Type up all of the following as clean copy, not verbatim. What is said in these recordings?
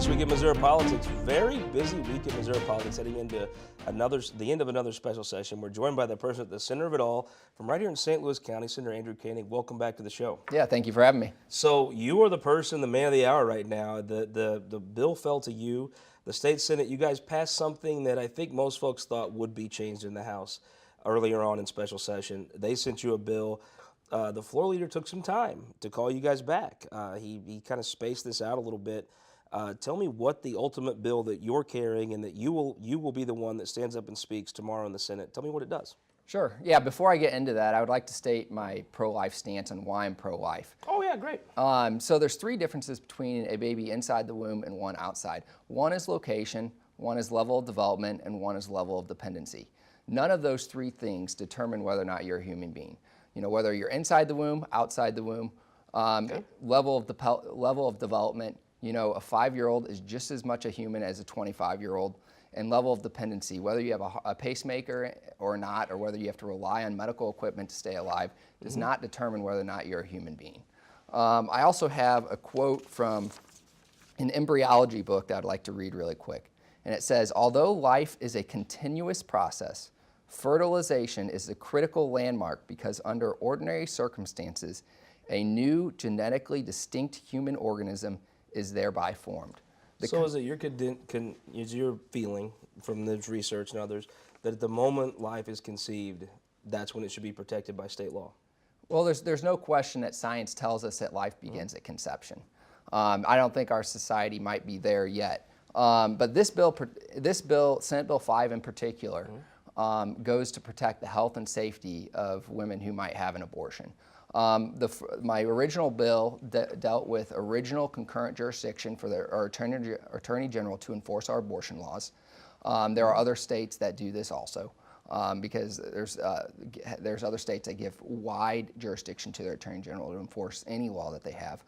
this week in Missouri politics. Very busy week in Missouri politics, heading into the end of another special session. We're joined by the person at the center of it all from right here in St. Louis County, Senator Andrew Koenig. Welcome back to the show. Yeah, thank you for having me. So you are the person, the man of the hour right now. The bill fell to you. The state Senate, you guys passed something that I think most folks thought would be changed in the House earlier on in special session. They sent you a bill. The floor leader took some time to call you guys back. He kind of spaced this out a little bit. Tell me what the ultimate bill that you're carrying and that you will be the one that stands up and speaks tomorrow in the Senate. Tell me what it does. Sure. Yeah, before I get into that, I would like to state my pro-life stance on why I'm pro-life. Oh, yeah, great. So there's three differences between a baby inside the womb and one outside. One is location, one is level of development, and one is level of dependency. None of those three things determine whether or not you're a human being. You know, whether you're inside the womb, outside the womb, level of development. You know, a 5-year-old is just as much a human as a 25-year-old. And level of dependency, whether you have a pacemaker or not, or whether you have to rely on medical equipment to stay alive, does not determine whether or not you're a human being. I also have a quote from an embryology book that I'd like to read really quick. And it says, although life is a continuous process, fertilization is the critical landmark because under ordinary circumstances, a new genetically distinct human organism is thereby formed. So is it your feeling from this research and others that at the moment life is conceived, that's when it should be protected by state law? Well, there's no question that science tells us that life begins at conception. I don't think our society might be there yet. But this bill, Senate Bill 5 in particular, goes to protect the health and safety of women who might have an abortion. My original bill dealt with original concurrent jurisdiction for our Attorney General to enforce our abortion laws. There are other states that do this also, because there's other states that give wide jurisdiction to their Attorney General to enforce any law that they have.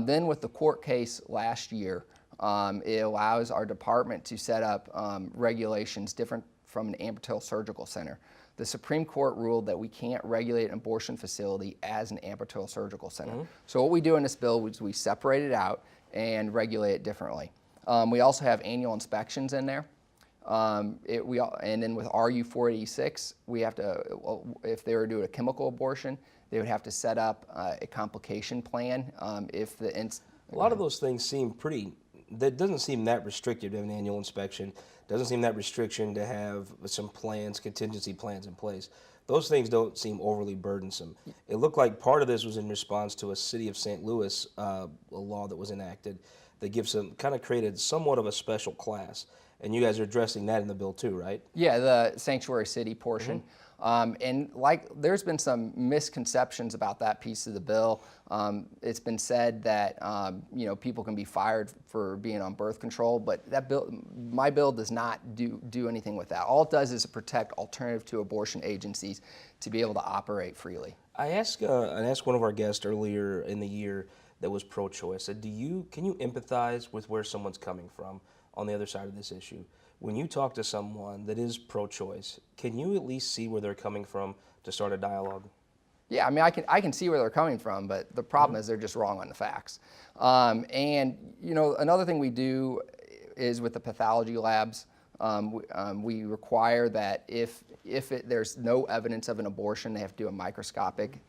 Then with the court case last year, it allows our department to set up regulations different from an ambulatory surgical center. The Supreme Court ruled that we can't regulate an abortion facility as an ambulatory surgical center. So what we do in this bill is we separate it out and regulate it differently. We also have annual inspections in there. And then with RU 486, we have to, if they were to do a chemical abortion, they would have to set up a complication plan. A lot of those things seem that doesn't seem that restrictive to have an annual inspection. Doesn't seem that restriction to have some plans, contingency plans in place. Those things don't seem overly burdensome. It looked like part of this was in response to a city of St. Louis a law that was enacted that created somewhat of a special class. And you guys are addressing that in the bill too, right? Yeah, the sanctuary city portion. And there's been some misconceptions about that piece of the bill. It's been said that people can be fired for being on birth control, but my bill does not do anything with that. All it does is protect alternative to abortion agencies to be able to operate freely. I asked one of our guests earlier in the year that was pro-choice. I said, can you empathize with where someone's coming from on the other side of this issue? When you talk to someone that is pro-choice, can you at least see where they're coming from to start a dialogue? Yeah, I mean, I can see where they're coming from, but the problem is they're just wrong on the facts. And another thing we do is with the pathology labs, we require that if there's no evidence of an abortion, they have to do a microscopic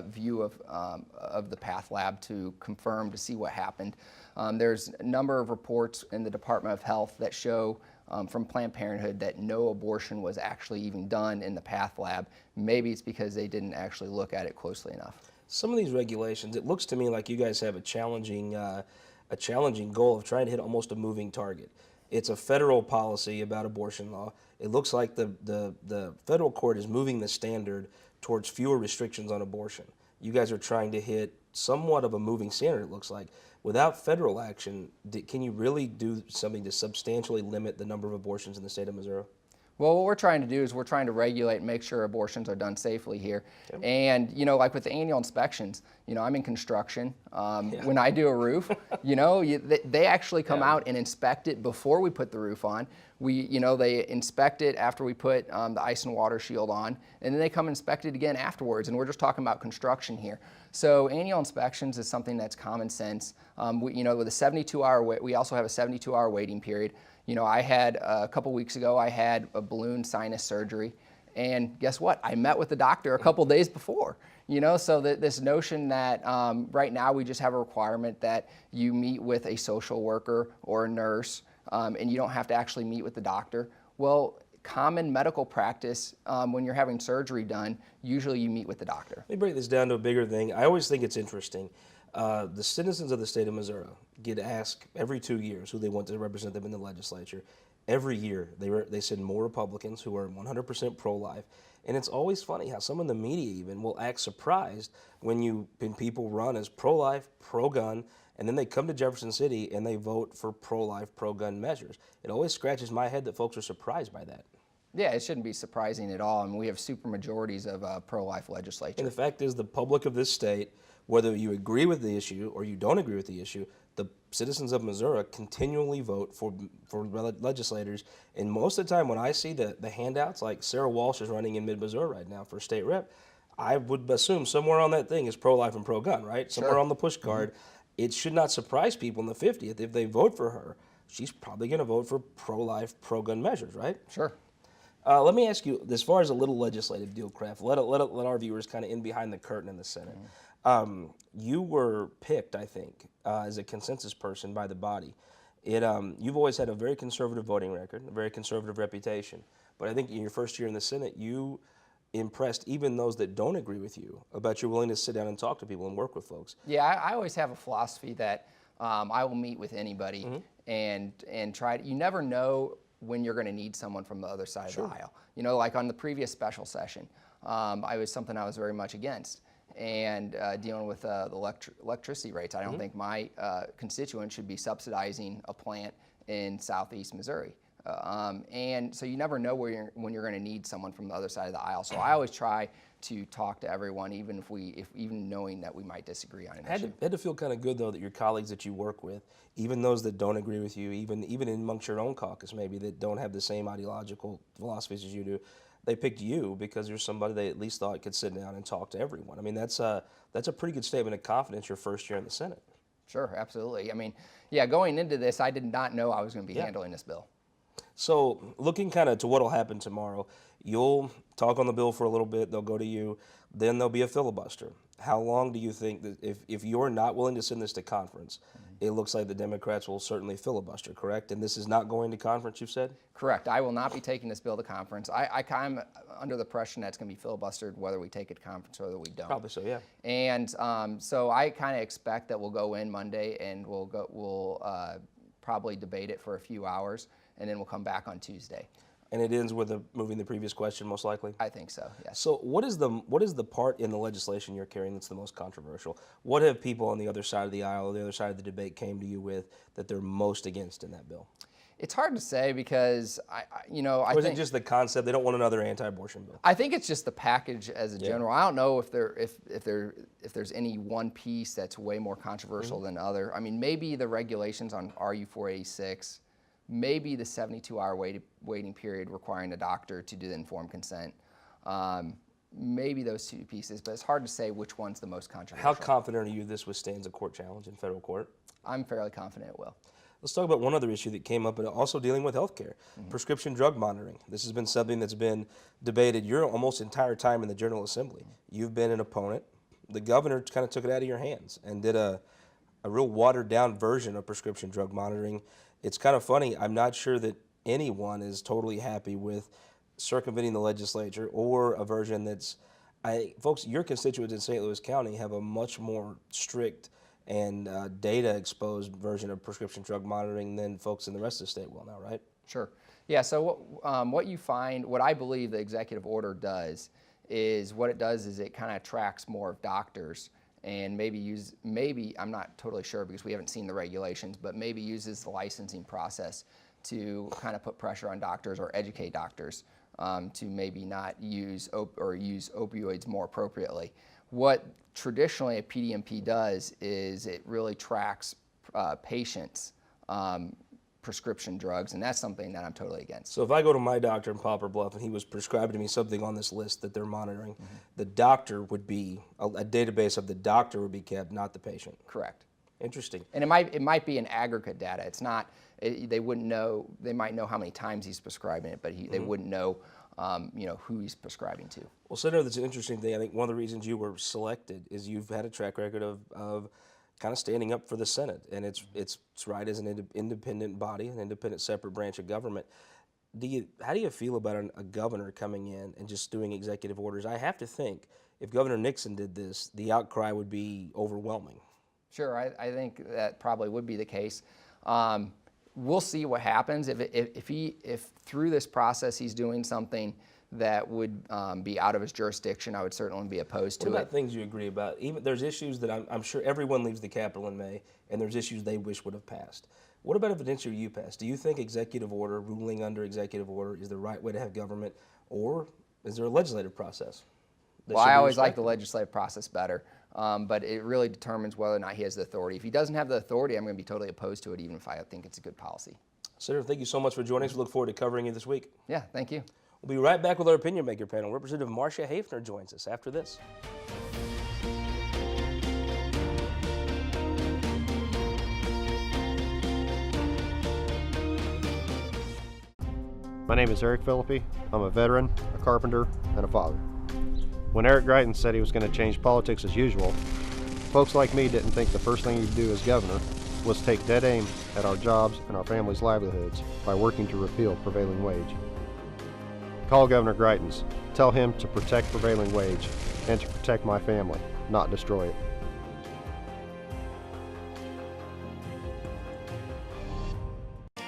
view of the path lab to see what happened. There's a number of reports in the Department of Health that show from Planned Parenthood that no abortion was actually even done in the path lab. Maybe it's because they didn't actually look at it closely enough. Some of these regulations, it looks to me like you guys have a challenging goal of trying to hit almost a moving target. It's a federal policy about abortion law. It looks like the federal court is moving the standard towards fewer restrictions on abortion. You guys are trying to hit somewhat of a moving standard, it looks like. Without federal action, can you really do something to substantially limit the number of abortions in the state of Missouri? Well, what we're trying to do is we're trying to regulate and make sure abortions are done safely here. And, like with the annual inspections, I'm in construction. When I do a roof, they actually come out and inspect it before we put the roof on. They inspect it after we put the ice and water shield on, and then they come inspect it again afterwards. And we're just talking about construction here. So annual inspections is something that's common sense. With a 72-hour we also have a 72-hour waiting period. I had a couple weeks ago, I had a balloon sinus surgery, and guess what? I met with the doctor a couple days before. So this notion that right now we just have a requirement that you meet with a social worker or a nurse, and you don't have to actually meet with the doctor. Well, common medical practice, when you're having surgery done, usually you meet with the doctor. Let me break this down to a bigger thing. I always think it's interesting. The citizens of the state of Missouri get asked every 2 years who they want to represent them in the legislature. Every year, they send more Republicans who are 100% pro-life. And it's always funny how some of the media even will act surprised when people run as pro-life, pro-gun, and then they come to Jefferson City and they vote for pro-life, pro-gun measures. It always scratches my head that folks are surprised by that. Yeah, it shouldn't be surprising at all. I mean, we have super majorities of pro-life legislature. And the fact is, the public of this state, whether you agree with the issue or you don't agree with the issue, the citizens of Missouri continually vote for legislators. And most of the time when I see the handouts, like Sarah Walsh is running in mid-Missouri right now for state rep, I would assume somewhere on that thing is pro-life and pro-gun, right? Somewhere on the push card. It should not surprise people in the 50th if they vote for her. She's probably going to vote for pro-life, pro-gun measures, right? Sure. Let me ask you, as far as a little legislative deal, Kraft, let our viewers kind of in behind the curtain in the Senate. You were picked, I think, as a consensus person by the body. You've always had a very conservative voting record, a very conservative reputation. But I think in your first year in the Senate, you impressed even those that don't agree with you about your willingness to sit down and talk to people and work with folks. Yeah, I always have a philosophy that I will meet with anybody and try to, you never know when you're going to need someone from the other side of the aisle. Like on the previous special session, I was something I was very much against. And dealing with the electricity rates. I don't think my constituents should be subsidizing a plant in southeast Missouri. And so you never know when you're going to need someone from the other side of the aisle. So I always try to talk to everyone, even even knowing that we might disagree on an issue. Had to feel kind of good though that your colleagues that you work with, even those that don't agree with you, even amongst your own caucus maybe that don't have the same ideological philosophies as you do, they picked you because you're somebody they at least thought could sit down and talk to everyone. I mean, that's a pretty good statement of confidence your first year in the Senate. Sure, absolutely. I mean, yeah, going into this, I did not know I was going to be handling this bill. So looking kind of to what will happen tomorrow, you'll talk on the bill for a little bit, they'll go to you, then there'll be a filibuster. How long do you think that if you're not willing to send this to conference, it looks like the Democrats will certainly filibuster, correct? And this is not going to conference, you've said? Correct. I will not be taking this bill to conference. I'm under the impression that it's going to be filibustered whether we take it to conference or whether we don't. Probably so, yeah. And so I kind of expect that we'll go in Monday and we'll probably debate it for a few hours, and then we'll come back on Tuesday. And it ends with moving the previous question, most likely? I think so, yes. So what is the part in the legislation you're carrying that's the most controversial? What have people on the other side of the aisle or the other side of the debate came to you with that they're most against in that bill? It's hard to say because I Or is it just the concept they don't want another anti-abortion bill? I think it's just the package as a general. I don't know if there's any one piece that's way more controversial than other. I mean, maybe the regulations on RU 486, maybe the 72-hour waiting period requiring a doctor to do the informed consent. Maybe those two pieces, but it's hard to say which one's the most controversial. How confident are you this withstands a court challenge in federal court? I'm fairly confident it will. Let's talk about one other issue that came up, and also dealing with healthcare, prescription drug monitoring. This has been something that's been debated your almost entire time in the General Assembly. You've been an opponent. The governor kind of took it out of your hands and did a real watered-down version of prescription drug monitoring. It's kind of funny. I'm not sure that anyone is totally happy with circumventing the legislature or a version that's, folks, your constituents in St. Louis County have a much more strict and data-exposed version of prescription drug monitoring than folks in the rest of the state will now, right? Sure. Yeah, so what you find, what I believe the executive order does is it kind of tracks more of doctors and maybe, I'm not totally sure because we haven't seen the regulations, but maybe uses the licensing process to kind of put pressure on doctors or educate doctors to maybe not use use opioids more appropriately. What traditionally a PDMP does is it really tracks patients' prescription drugs, and that's something that I'm totally against. So if I go to my doctor in Poplar Bluff and he was prescribing to me something on this list that they're monitoring, the doctor would be, a database of the doctor would be kept, not the patient. Correct. Interesting. And it might be an aggregate data. It's not, they wouldn't know, they might know how many times he's prescribing it, but they wouldn't know, who he's prescribing to. Well, Senator, that's an interesting thing. I think one of the reasons you were selected is you've had a track record of kind of standing up for the Senate, and it's right as an independent body, an independent separate branch of government. How do you feel about a governor coming in and just doing executive orders? I have to think if Governor Nixon did this, the outcry would be overwhelming. Sure, I think that probably would be the case. We'll see what happens if through this process he's doing something that would be out of his jurisdiction. I would certainly be opposed to it. What about things you agree about? Even there's issues that I'm sure everyone leaves the Capitol in May, and there's issues they wish would have passed. What about if an issue you passed? Do you think executive order, ruling under executive order, is the right way to have government, or is there a legislative process? Well, I always like the legislative process better, but it really determines whether or not he has the authority. If he doesn't have the authority, I'm going to be totally opposed to it, even if I think it's a good policy. Senator, thank you so much for joining us. We look forward to covering you this week. Yeah, thank you. We'll be right back with our Opinion Maker panel. Representative Marcia Hafner joins us after this. My name is Eric Philippi. I'm a veteran, a carpenter, and a father. When Eric Greitens said he was going to change politics as usual, folks like me didn't think the first thing he'd do as governor was take dead aim at our jobs and our families' livelihoods by working to repeal prevailing wage. Call Governor Greitens. Tell him to protect prevailing wage and to protect my family, not destroy it.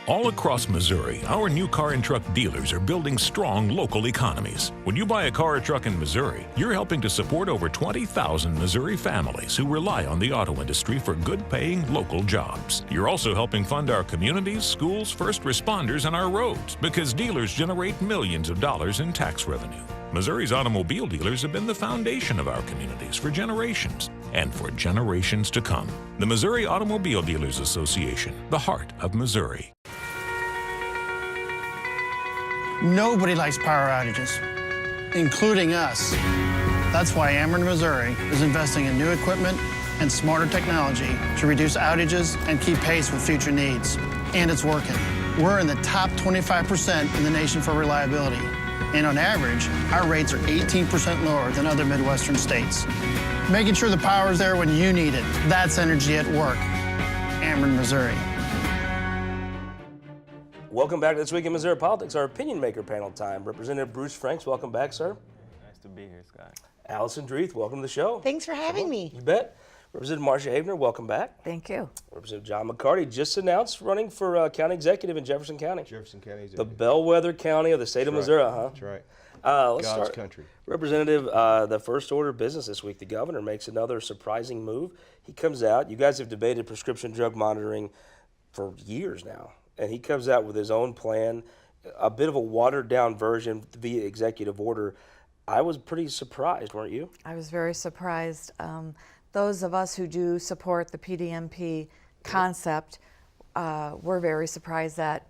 All across Missouri, our new car and truck dealers are building strong local economies. When you buy a car or truck in Missouri, you're helping to support over 20,000 Missouri families who rely on the auto industry for good-paying local jobs. You're also helping fund our communities, schools, first responders, and our roads because dealers generate millions of dollars in tax revenue. Missouri's automobile dealers have been the foundation of our communities for generations and for generations to come. The Missouri Automobile Dealers Association, the heart of Missouri. Nobody likes power outages, including us. That's why Ameren, Missouri is investing in new equipment and smarter technology to reduce outages and keep pace with future needs. And it's working. We're in the top 25% in the nation for reliability. And on average, our rates are 18% lower than other Midwestern states. Making sure the power is there when you need it. That's energy at work. Ameren, Missouri. Welcome back to This Week in Missouri Politics, our Opinion Maker panel time. Representative Bruce Franks, welcome back, sir. Nice to be here, Scott. Allison Dreeth, welcome to the show. Thanks for having me. You bet. Representative Marcia Hafner, welcome back. Thank you. Representative John McCarty just announced running for county executive in Jefferson County. Jefferson County. The bellwether county of the state of Missouri, huh? That's right. Let's God's start. country. Representative, the first order of business this week, the governor makes another surprising move. He comes out, you guys have debated prescription drug monitoring for years now, and he comes out with his own plan, a bit of a watered down version via executive order. I was pretty surprised, weren't you? I was very surprised. Those of us who do support the PDMP concept were very surprised that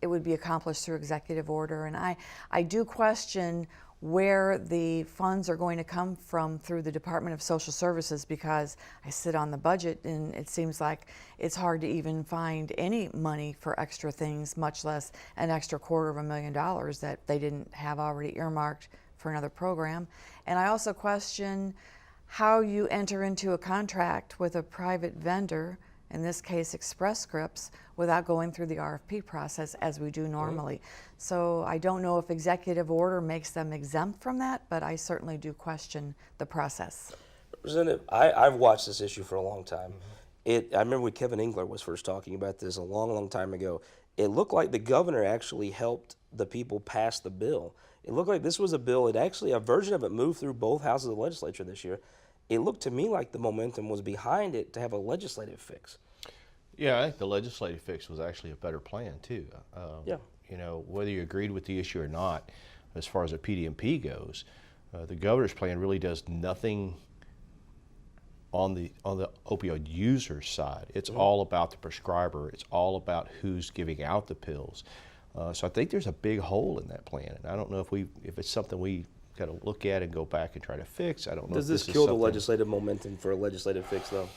it would be accomplished through executive order. And I do question where the funds are going to come from through the Department of Social Services, because I sit on the budget and it seems like it's hard to even find any money for extra things, much less an extra $250,000 that they didn't have already earmarked for another program. And I also question how you enter into a contract with a private vendor, in this case Express Scripts, without going through the RFP process as we do normally. So I don't know if executive order makes them exempt from that, but I certainly do question the process. Representative, I've watched this issue for a long time. I remember when Kevin Engler was first talking about this a long, long time ago. It looked like the governor actually helped the people pass the bill. It looked like this was a bill, a version of it moved through both houses of the legislature this year. It looked to me like the momentum was behind it to have a legislative fix. Yeah, I think the legislative fix was actually a better plan too. Yeah. You know, whether you agreed with the issue or not, as far as the PDMP goes, the governor's plan really does nothing on the opioid user side. It's all about the prescriber. It's all about who's giving out the pills. So I think there's a big hole in that plan, and I don't know if it's something we got to look at and go back and try to fix. I don't know. Does if this is kill the something- legislative momentum for a legislative fix, though?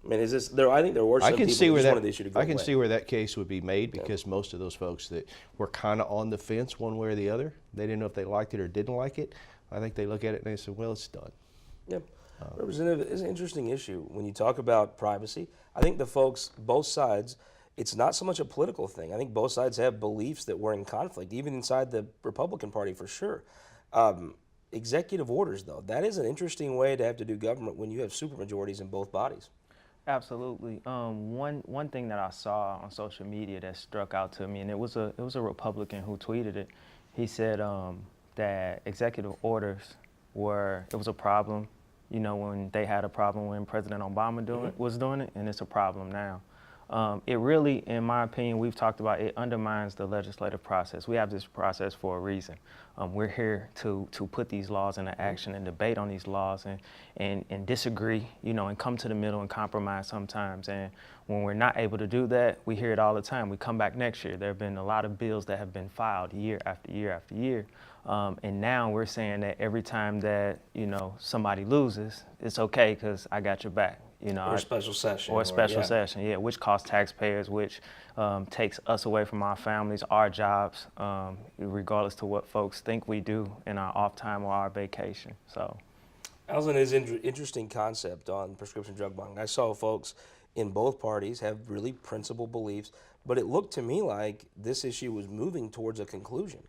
I mean, is this there? I think there were some I can people see who where just that wanted the issue to go I can away. see where that case would be made, because most of those folks that were kind of on the fence one way or the other, they didn't know if they liked it or didn't like it. I think they look at it and they say, well, it's done. Yeah. Representative, it's an interesting issue when you talk about privacy. I think the folks, both sides, it's not so much a political thing. I think both sides have beliefs that were in conflict, even inside the Republican Party for sure. Executive orders, though, that is an interesting way to have to do government when you have supermajorities in both bodies. Absolutely. One thing that I saw on social media that struck out to me, and it was a Republican who tweeted it. He said that executive orders it was a problem, you know, when they had a problem when President Obama was doing it, and it's a problem now. It really, in my opinion, we've talked about it undermines the legislative process. We have this process for a reason. We're here to put these laws into action and debate on these laws and disagree, you know, and come to the middle and compromise sometimes. And when we're not able to do that, we hear it all the time. We come back next year. There have been a lot of bills that have been filed year after year after year. And now we're saying that every time that, you know, somebody loses, it's okay because I got your back. You know, Or a special session. Or a special yeah. session, yeah, which costs taxpayers, which takes us away from our families, our jobs, regardless to what folks think we do in our off time or our vacation. So, Alison, is an interesting concept on prescription drug buying. I saw folks in both parties have really principled beliefs, but it looked to me like this issue was moving towards a conclusion.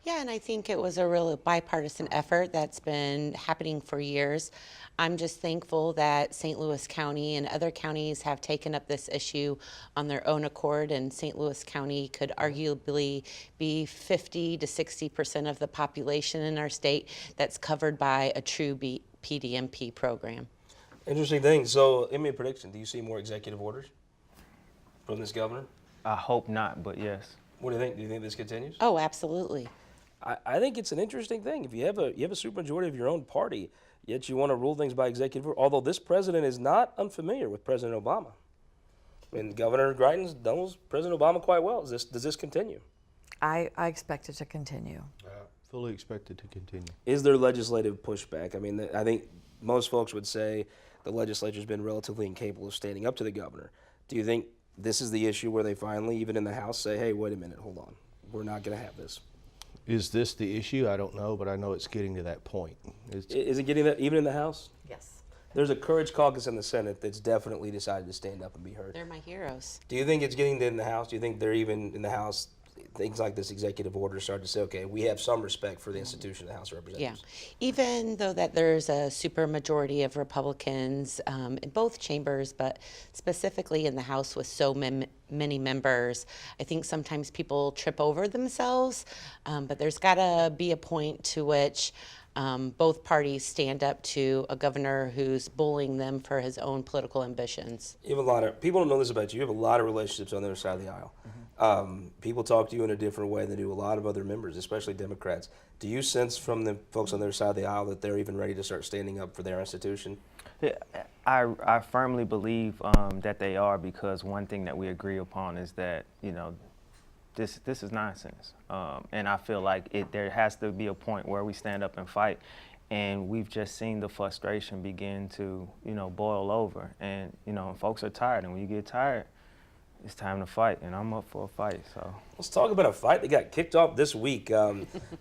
Yeah, and I think it was a real bipartisan effort that's been happening for years. I'm just thankful that St. Louis County and other counties have taken up this issue on their own accord, and St. Louis County could arguably be 50 to 60% of the population in our state that's covered by a true PDMP program. Interesting thing. So, give me a prediction. Do you see more executive orders from this governor? I hope not, but yes. What do you think? Do you think this continues? Oh, absolutely. I think it's an interesting thing. If you have a supermajority of your own party, yet you want to rule things by executive order. Although this president is not unfamiliar with President Obama. I mean, Governor Greitens knows President Obama quite well. Does this continue? I expect it to continue. Fully expected to continue. Is there legislative pushback? I mean, I think most folks would say the legislature's been relatively incapable of standing up to the governor. Do you think this is the issue where they finally, even in the House, say, hey, wait a minute, hold on. We're not going to have this. Is this the issue? I don't know, but I know it's getting to that point. Is it getting that even in the House? Yes. There's a courage caucus in the Senate that's definitely decided to stand up and be heard. They're my heroes. Do you think it's getting in the House? Do you think they're even in the House, things like this executive order start to say, okay, we have some respect for the institution of the House of Yeah, Representatives? even though that there's a super majority of Republicans in both chambers, but specifically in the House with so many members, I think sometimes people trip over themselves, but there's got to be a point to which both parties stand up to a governor who's bullying them for his own political ambitions. You have a lot of, people don't know this about you, you have a lot of relationships on the other side of the aisle. People talk to you in a different way than do a lot of other members, especially Democrats. Do you sense from the folks on the other side of the aisle that they're even ready to start standing up for their institution? Yeah, I firmly believe that they are, because one thing that we agree upon is that, you know, this is nonsense. And I feel like there has to be a point where we stand up and fight. And we've just seen the frustration begin to, you know, boil over. And, you know, folks are tired. And when you get tired, it's time to fight. And I'm up for a fight, so. Let's talk about a fight that got kicked off this week.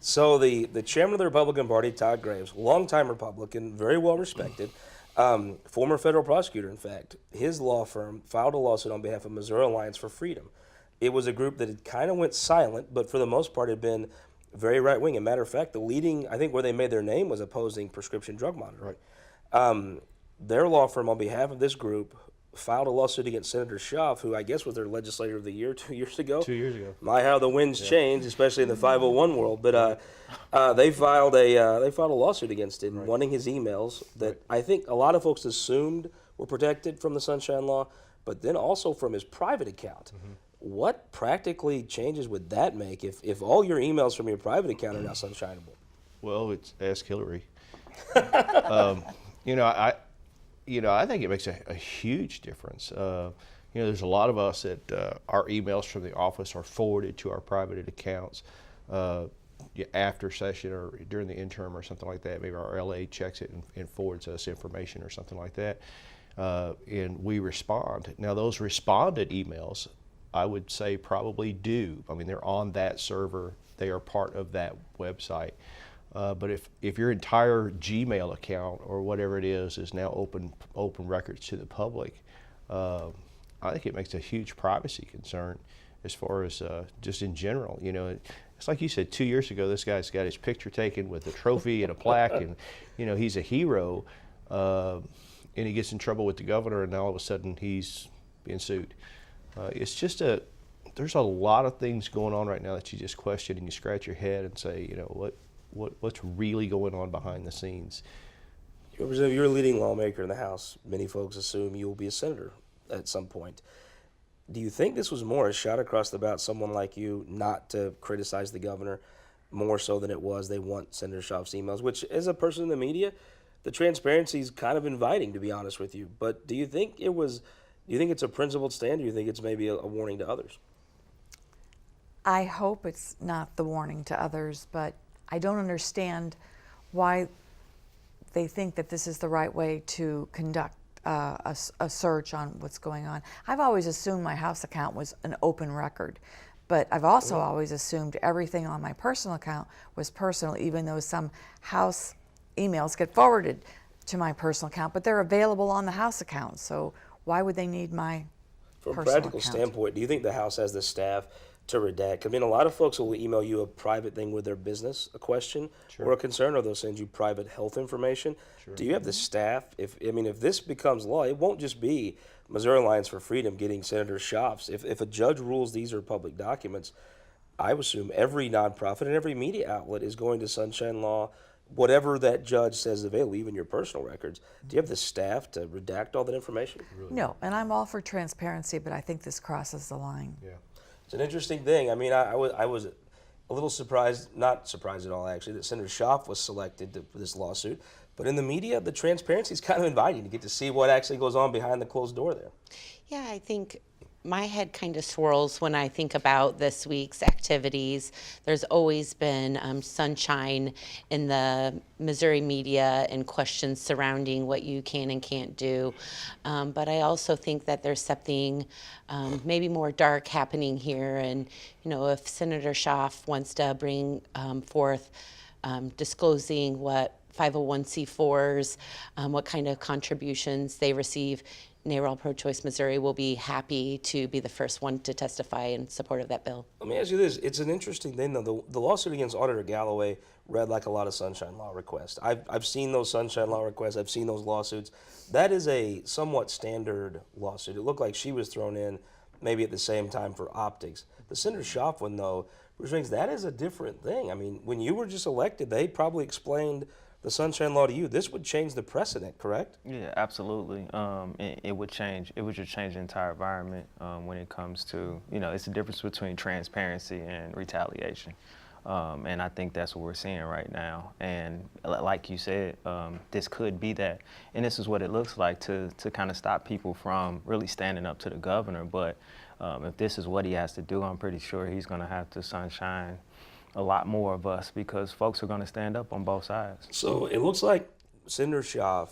So the chairman of the Republican Party, Todd Graves, longtime Republican, very well respected, former federal prosecutor, in fact, his law firm filed a lawsuit on behalf of Missouri Alliance for Freedom. It was a group that had kind of went silent, but for the most part had been very right-wing. As a matter of fact, the leading, I think where they made their name was opposing prescription drug monitoring. Right. Their law firm, on behalf of this group, filed a lawsuit against Senator Schaaf, who I guess was their legislator of the year 2 years ago. 2 years ago. My, how the winds change, especially in the 501 world. But they filed a lawsuit against him, wanting his emails that I think a lot of folks assumed were protected from the Sunshine Law. but then also from his private account. What practically changes would that make if all your emails from your private account are now sunshineable? Well, it's ask Hillary. You know, I think it makes a huge difference. You know, there's a lot of us that our emails from the office are forwarded to our private accounts after session or during the interim or something like that. Maybe our LA checks it and forwards us information or something like that, and we respond. Now, those responded emails, I would say probably do. I mean, they're on that server. They are part of that website. But if your entire Gmail account or whatever it is now open records to the public, I think it makes a huge privacy concern as far as just in general. You know, it's like you said, 2 years ago, this guy's got his picture taken with a trophy and a plaque, and you know he's a hero, and he gets in trouble with the governor, and now all of a sudden he's being sued. It's just there's a lot of things going on right now that you just question and you scratch your head and say, you know, what's really going on behind the scenes? You're a leading lawmaker in the House. Many folks assume you will be a senator at some point. Do you think this was more a shot across the bow at someone like you not to criticize the governor, more so than it was they want Senator Schaaf's emails, which as a person in the media, the transparency is kind of inviting, to be honest with you. But do you think it's a principled stand, or do you think it's maybe a warning to others? I hope it's not the warning to others, but I don't understand why they think that this is the right way to conduct a search on what's going on. I've always assumed my House account was an open record, but I've also always assumed everything on my personal account was personal, even though some House emails get forwarded to my personal account, but they're available on the House account. So why would they need my From a personal practical account? standpoint, do you think the House has the staff to redact? I mean, a lot of folks will email you a private thing with their business, a question or a concern, or they'll send you private health information. Do you have the staff? If this becomes law, it won't just be Missouri Alliance for Freedom getting Senator Schaaf's. If a judge rules these are public documents, I would assume every nonprofit and every media outlet is going to sunshine law, whatever that judge says is available, even your personal records. Do you have the staff to redact all that information? No, and I'm all for transparency, but I think this crosses the line. Yeah. It's an interesting thing. I mean, I was a little surprised, not surprised at all actually, that Senator Schaaf was selected for this lawsuit. But in the media, the transparency is kind of inviting to get to see what actually goes on behind the closed door there. Yeah, I think my head kind of swirls when I think about this week's activities. There's always been sunshine in the Missouri media and questions surrounding what you can and can't do. But I also think that there's something maybe more dark happening here. And, you know, if Senator Schaaf wants to bring forth disclosing what 501c4s, what kind of contributions they receive, NARAL Pro-Choice Missouri will be happy to be the first one to testify in support of that bill. Let me ask you this. It's an interesting thing, though. The lawsuit against Auditor Galloway read like a lot of sunshine law requests. I've seen those sunshine law requests. I've seen those lawsuits. That is a somewhat standard lawsuit. It looked like she was thrown in maybe at the same time for optics. The Senator Schaaf one, though, Bruce Rings, that is a different thing. I mean, when you were just elected, they probably explained the sunshine law to you. This would change the precedent, correct? Yeah, absolutely. It would change. It would just change the entire environment when it comes to, you know, it's the difference between transparency and retaliation. And I think that's what we're seeing right now. And like you said, this could be that. And this is what it looks like to kind of stop people from really standing up to the governor. But if this is what he has to do, I'm pretty sure he's going to have to sunshine a lot more of us, because folks are going to stand up on both sides. So it looks like Senator Schaaf,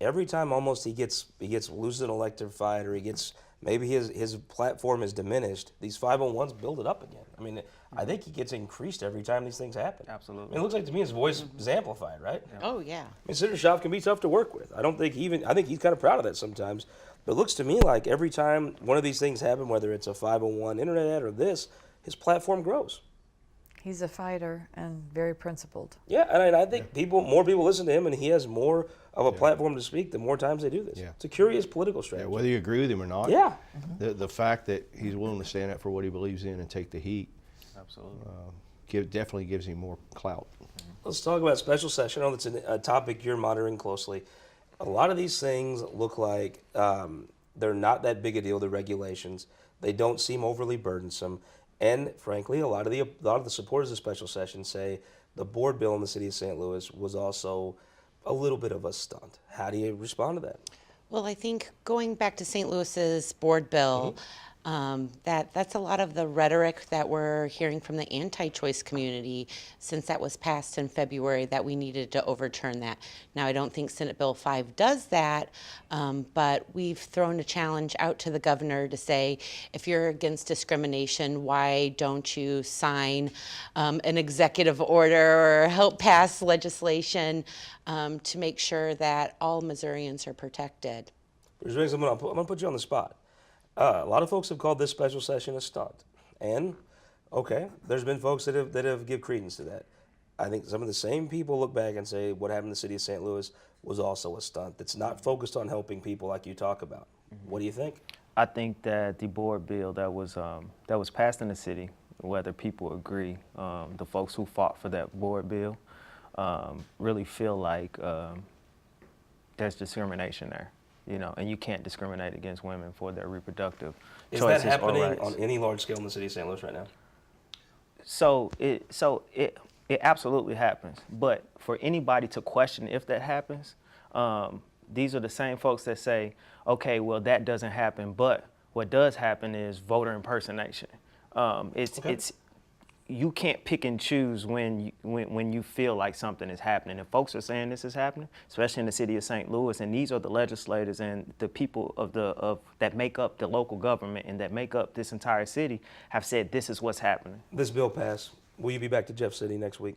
every time almost he loses an elected fight, or he gets, maybe his platform is diminished, these 501s build it up again. I mean, I think he gets increased every time these things happen. Absolutely. I mean, it looks like to me his voice is amplified, right? Yeah. Oh, yeah. I mean, Senator Schaaf can be tough to work with. I think he's kind of proud of that sometimes. But it looks to me like every time one of these things happen, whether it's a 501 internet ad or this, his platform grows. He's a fighter and very principled. Yeah, and I think more people listen to him, and he has more of a platform to speak the more times they do this. Yeah. It's a curious political Yeah, strategy. whether you agree with him or not. Yeah. The fact that he's willing to stand up for what he believes in and take the heat Absolutely. definitely gives him more clout. Let's talk about special session. I know that's a topic you're monitoring closely. A lot of these things look like They're not that big a deal, the regulations. They don't seem overly burdensome. And frankly, a lot of the supporters of special session say the board bill in the city of St. Louis was also a little bit of a stunt. How do you respond to that? Well, I think going back to St. Louis's board bill, that's a lot of the rhetoric that we're hearing from the anti-choice community since that was passed in February, that we needed to overturn that. Now, I don't think Senate Bill 5 does that, but we've thrown a challenge out to the governor to say, if you're against discrimination, why don't you sign an executive order or help pass legislation to make sure that all Missourians are protected? I'm going to put you on the spot. A lot of folks have called this special session a stunt. And, okay, there's been folks that have give credence to that. I think some of the same people look back and say what happened in the city of St. Louis was also a stunt that's not focused on helping people like you talk about. What do you think? I think that the board bill that was passed in the city, whether people agree, the folks who fought for that board bill really feel like there's discrimination there. You know, and you can't discriminate against women for their reproductive choices or rights. Is that happening on any large scale in the city of St. Louis right now? So it absolutely happens. But for anybody to question if that happens, these are the same folks that say, okay, well, that doesn't happen. But what does happen is voter impersonation. It's you can't pick and choose when you feel like something is happening. If folks are saying this is happening, especially in the city of St. Louis, and these are the legislators and the people that make up the local government and that make up this entire city, have said this is what's happening. This bill passed. Will you be back to Jeff City next week?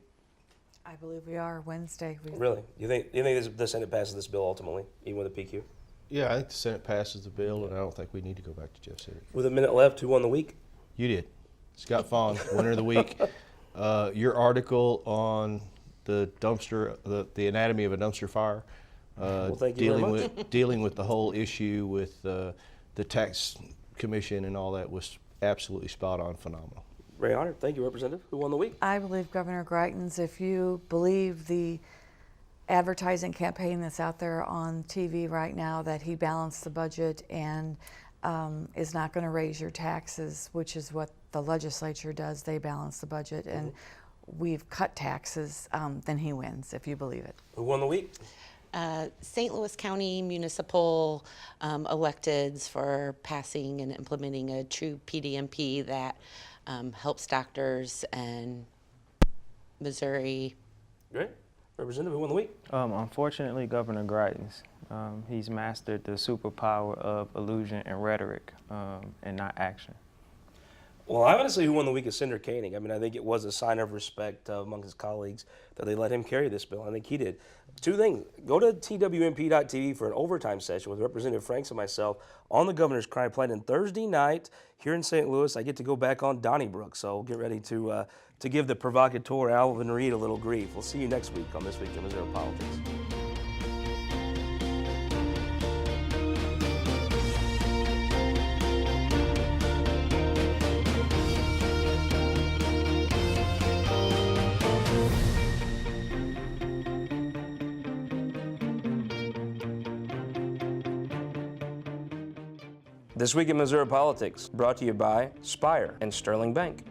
I believe we are Wednesday. Really? You think the Senate passes this bill ultimately, even with a PQ? Yeah, I think the Senate passes the bill, and I don't think we need to go back to Jeff City. With a minute left, who won the week? You did. Scott Fong, winner of the week. Your article on the dumpster, the anatomy of a dumpster fire, well, thank you very much. dealing with the whole issue with the tax commission and all that was absolutely spot on, phenomenal. Very honored. Thank you, Representative. Who won the week? I believe Governor Greitens, if you believe the advertising campaign that's out there on TV right now, that he balanced the budget and is not going to raise your taxes, which is what the legislature does. They balance the budget, and we've cut taxes, then he wins, if you believe it. Who won the week? St. Louis County municipal electeds for passing and implementing a true PDMP that helps doctors and Missouri. Great. Representative, who won the week? Unfortunately, Governor Greitens. He's mastered the superpower of illusion and rhetoric and not action. Well, I want to say who won the week is Senator Koenig. I mean, I think it was a sign of respect among his colleagues that they let him carry this bill. I think he did. Two things. Go to twmp.tv for an overtime session with Representative Franks and myself on the governor's crime plan. And Thursday night here in St. Louis, I get to go back on Donnybrook. So get ready to give the provocateur Alvin Reed a little grief. We'll see you next week on This Week in Missouri Politics. This Week in Missouri Politics, brought to you by Spire and Sterling Bank.